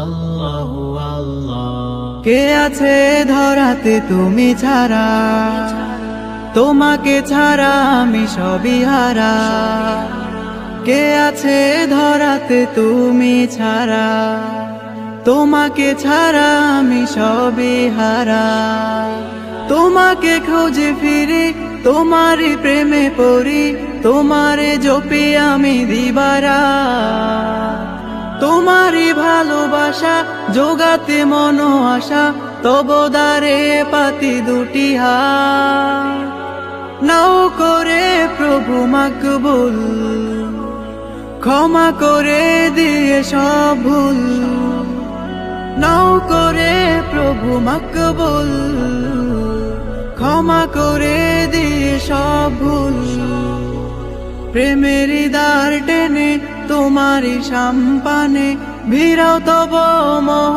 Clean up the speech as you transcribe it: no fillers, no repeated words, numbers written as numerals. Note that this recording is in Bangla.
আল্লাহু আল্লাহ। কে আছে ধরাতে তুমি ছাড়া, তোমাকে ছাড়া আমি সবই হারা। কে আছে ধরাতে তুমি ছাড়া, তোমাকে ছাড়া আমি সবই হারা। তোমাকে খোঁজে ফিরি, তোমারই প্রেমে পড়ি, তোমারে জপি আমি দিবারা। তোমারই ভালোবাসা জোগাতে মন আশা, তব দ্বারে পাতি দুটি হাত। নাও করে প্রভু মাকবুল, ক্ষমা করে দিয়ে সব ভুল। নাও করে প্রভু মাকবুল, ক্ষমা করে দিয়ে সব ভুল। প্রেমের দ্বার টেনে তোমারই সাম্পানে, ভিড়াও তব মোহ